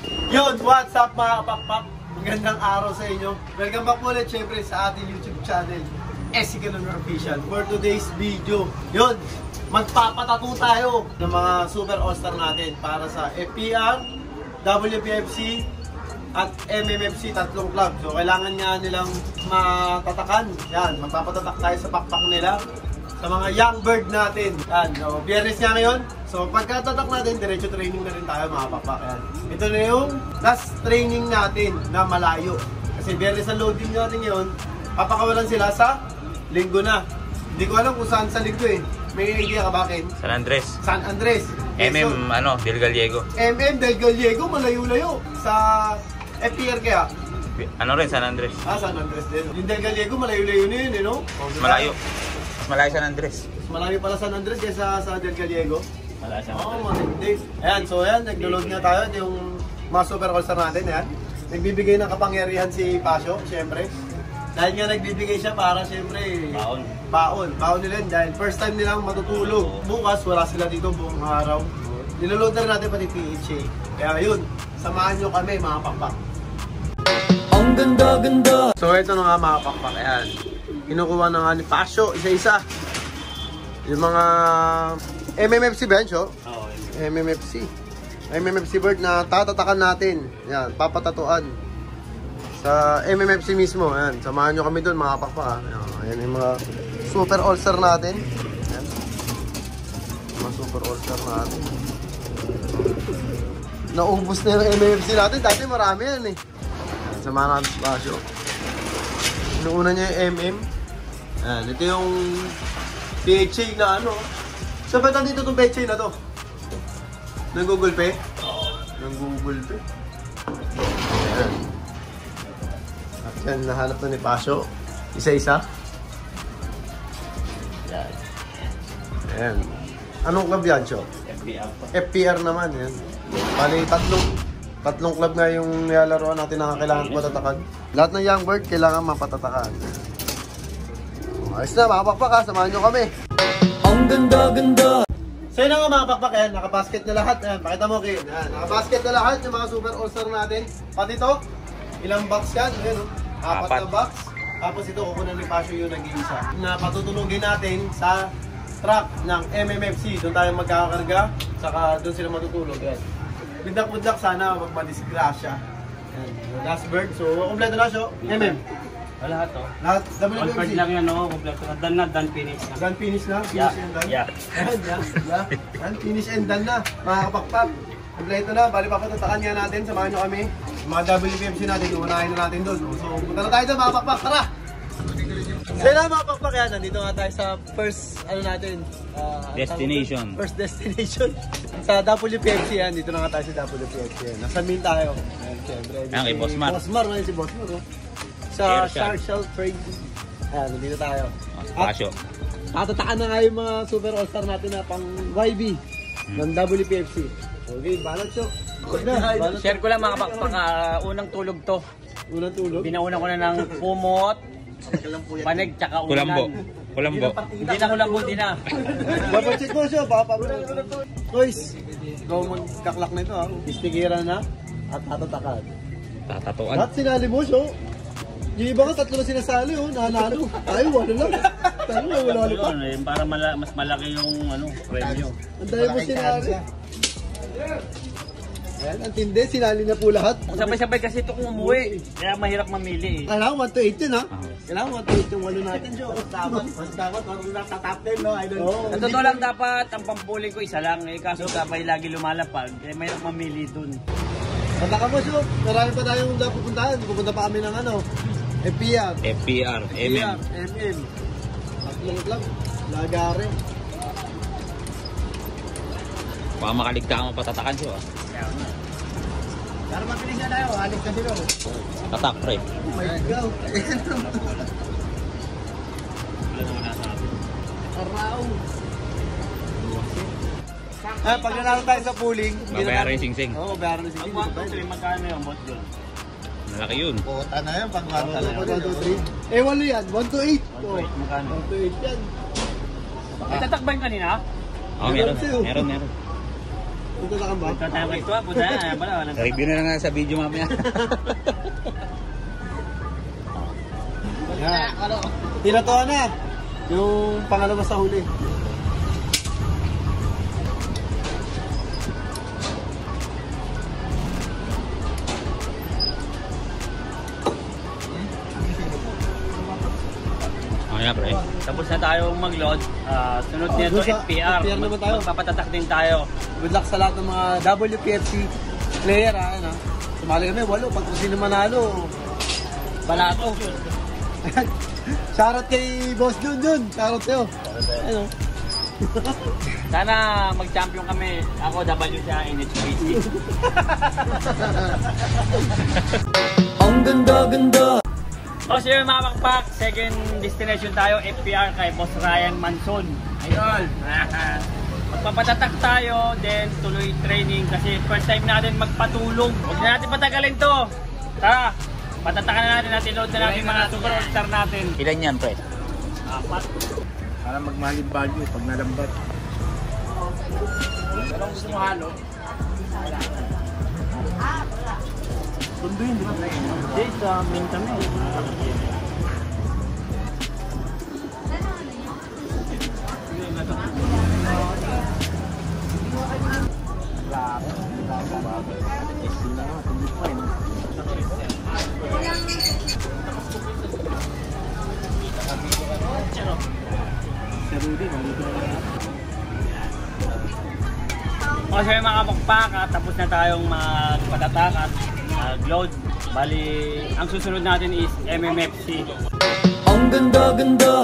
Yun, what's up mga kapakpak? Magandang araw sa inyo. Welcome back ulit syempre sa ating YouTube channel, SC Cannon Official. For today's video, yun, magpapatato tayo ng mga super all-star natin para sa FPR, WPFC, at MMFC, tatlong club. So kailangan nga nilang matatakan. Yan, magpapatatak tayo sa pakpak nila, sa mga young bird natin. Yan, so Biyernes nga ngayon. So pagkatatak natin, diretso training na rin tayo mga pakpak. Yan. Ito na yung last training natin na malayo. Kasi Biyernes ang loading natin ngayon, papakawalan sila sa Linggo na. Hindi ko alam kung saan sa Linggo eh. May idea ka ba, Ken? San Andres. San Andres. MM, Del Gallego. MM Del Gallego, malayo-layo. Sa FPR kaya? Ano rin, San Andres. San Andres din. Yung Del Gallego, malayo-layo na yun, eh, no? Malayo. Mas malayo San Andres. Malayo pala San Andres kaysa sa Del Gallego. Malayo San Andres. Oo, matindi. Ayan, so ayan, nag-load nga tayo. Ito yung mga super all-star natin, ayan. Nagbibigay ng kapangyarihan si Pasio, syempre. Dahil nga nagbibigay siya para syempre baon nila yun. Dahil first time nilang matutulog. Bukas wala sila dito buong araw. Niloload na natin pati PHA. Kaya yun, samahan nyo kami mga pakpak. Ang ganda-ganda! So ito na nga mga pakpak. Ayan. Kinukuha na nga ni Pasio isa-isa. Yung mga MMFC bench, oh. MMFC. MMFC bird na tatatakan natin. Ayan, papatatuan. Sa MMFC mismo, ayan. Samahan nyo kami doon mga pakpak. Ayan yung mga super all-star natin. Ayan. Mga super all-star natin. Naubos na yung MMFC natin. Dati marami yan eh. Ayan, samahan natin sa Pasio. Inuuna niya yung MM. Ayan, ito yung PHA na ano. So ba't nandito itong PHA na to? Nang Google Pay? Nang Google Pay. Ayan. Yan, nahanap na ni Pasio. Isa-isa. Yan. Ayan. Anong club yan, Sio? FPR. FPR naman, yan. Bali, tatlong club nga yung nilalaroan natin na kailangan matatakan. Lahat ng young bird, kailangan mapatatakan. Ayos na, mga pakpak ha. Samahan nyo kami. Ang ganda-ganda! So yun nga mga pakpak, yan. Nakabasket na lahat. Ayan, pakita mo, Ken. Nakabasket na lahat yung mga super all-star natin. Pati to, ilang box yan? Ayan, apat na box. Tapos ito, kukunan ni Pasio yung nag-iisa. Na patutulugin natin sa truck ng MMFC. Doon tayo magkakakarga. Saka doon sila matutulog. Yan. Budak-budak sana wag madisgrasya. Yan. Last bird. So, kompleto na siya. MM. Lahat to. Lahat. All bird lang yan, no? Kompleto na. Done na, done finish na. Done finish na? Finish and done? Yeah. Yeah. Done finish and done na. Mga kapakpak. Kompleto na. Bali papatatakan nga natin. Samahan nyo kami. Mga WPFC natin. Uunahin na natin doon. So, punta na tayo doon mga kapakpak. Tara! So yun mga pakpak yan, nandito nga tayo sa first, natin? Destination. First destination. Sa WPFC yan, dito na nga tayo sa WPFC yan. Nasa Min tayo. Ayan, siyempre. Ayan, kay Boss Mar. Boss Mar, si Boss Mar. Sa Sharshell Trade. Ayan, nandito tayo. Pasio. Tatatakan na nga yung mga super all-star natin na pang YB ng WPFC. Okay, balot siyo. Share ko lang mga kapakpak, unang tulog to. Unang tulog? Binauna ko na ng kumot, panig, tsaka ulan. Kulambo. Hindi na kulambo, hindi na. Bapacheck mo siya, baka pabulan. Boys, ikaw magkaklak na ito ha. Istigira na at tatatakan. Tatatuan. Lahat sinali mo siya. Yung iba nga tatlo na sinasali oh, nanalo. Ay, wala lang. Talo na, wala pa. Para mas malaki yung premyo. Ang dahil mo sinali. Ayan, ang tindi, sinali na po lahat. Sabay-sabay kasi ito kung umuwi. Kaya mahirap mamili. Kailangan 1 to 8 yun ha. Kailangan 1 to 8 yung walo natin, Joe. Mas dapat, marunong nasa top 10, no? Sa totoo lang dapat, ang pampuling ko isa lang. Kaso sabay lagi lumalapag. Kaya mahirap mamili dun. Pataka mo, Joe. Marami pa tayong pupuntahan. Pupunta pa kami ng FPR. FPR, MM. MM. Tatlong club. Lagare. Baka makaligta ka mapatatakan siya. Para mapilis na tayo, halik ka sila. Tatak, pre. Oh my God. Araw. Pag nanalo tayo sa pooling, babayaran yung sing-sing. Oo, babayaran yung sing-sing. Magkano yung bot doon? Malaki yun. Kota na yan, pag 1, 1, 2, 3. Walo yan, 1 to 8. 1 to 8, magkano? 1 to 8 yan. Tatakba yung kanina? Oo, meron. Punta sa kamba. Punta tayo kay Tua, punta na. Review na lang nga sa video mamaya. Yan. Tinatuan na. Yung pangalawa sa huli. Okay na, pre. Tapos na tayong mag-load. Sunod nito doon sa FPR. FPR naman tayo. Magpapatatak din tayo. Good luck sa lahat ng mga WPFC player ha. Ano? Sumali kami, 8. Pag kung sino manalo, balato. Shoutout kay Boss Jun. Shoutout sa'yo. Ano? Sana mag-champion kami. Ako W sa NHPC. Ang ganda. O sige mga pakpak, second destination tayo, FPR kay Boss Ryan Manson. Ayun. Magpapatatak tayo, then tuloy training kasi first time natin magpatulong. Huwag na natin patagalin to. Tara, patatakan na natin, load na natin mga super all-star natin. Ilan yan, pre? 4. Para magmalib value pag nalambat. Pero gusto mo halo? Tundo yun, di ba? Hindi, sa main kami. O sige mga kapakpak, tapos na tayong magpatatak at load. Bali, ang susunod natin is MMFC. Ang ganda.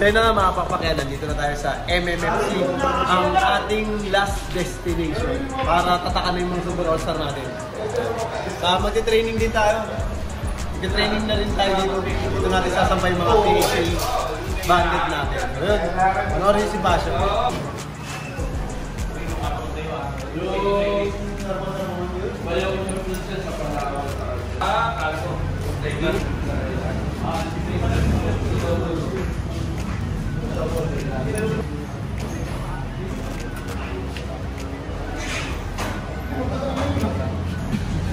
So yun na nga mga papakyan, nandito na tayo sa MMFC, ang ating last destination para tatakan na yung mga super all-star natin. Magti-training din tayo. Magti-training na rin tayo dito. Dito natin sasampay yung mga PHA bandit natin. Ayun, panoorin si Basho.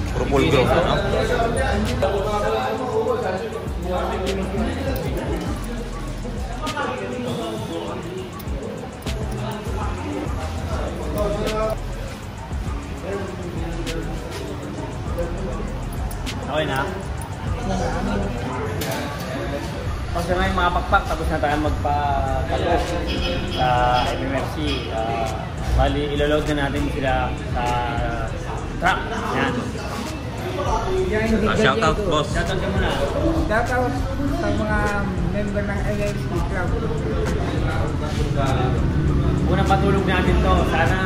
Puro pulgo, no? Okay na? Kasi ngayon mga pakpak, tapos na tayo magpa-patok sa MMFC. Bali, iloload na natin sila sa truck. Yan. Shoutout, boss. Shoutout ka muna. Shoutout sa mga member ng LLC Club. Unang patulog natin to. Sana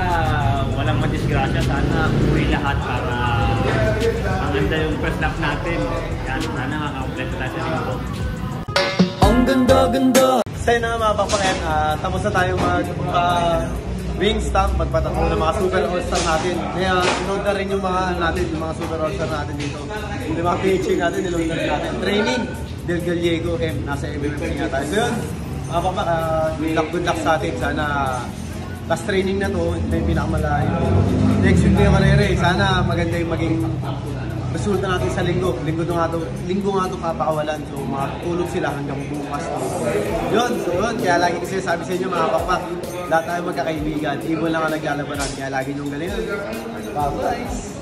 walang madisgrasya. Sana uwi lahat para maganda yung first lap natin. Yan, sana makakompleto tayo sa linggo. Ang ganda. Sa'yo na nga mga papakyan, tapos na tayo wing stamp, magpatakbo ng mga super all-star natin. Kaya inood na rin yung mga natin, yung mga super all-star natin dito. Yung mga PHA natin, niload na rin natin. Training, Del Gallego, nasa MMFC nga tayo. So yun, mga papak, good luck sa atin. Sana last training na to, ito yung pinakamalayo. Next week na yung karere, sana maganda yung maging resulta natin sa linggo. Linggo nga to papakawalan. So makatulog sila hanggang bukas. Yun. Kaya lagi kasi sabi sa inyo mga papak, lahat tayo magkakaibigan. Ibon lang ang naglalabanan. Kaya lagi niyong galingan. Bye guys!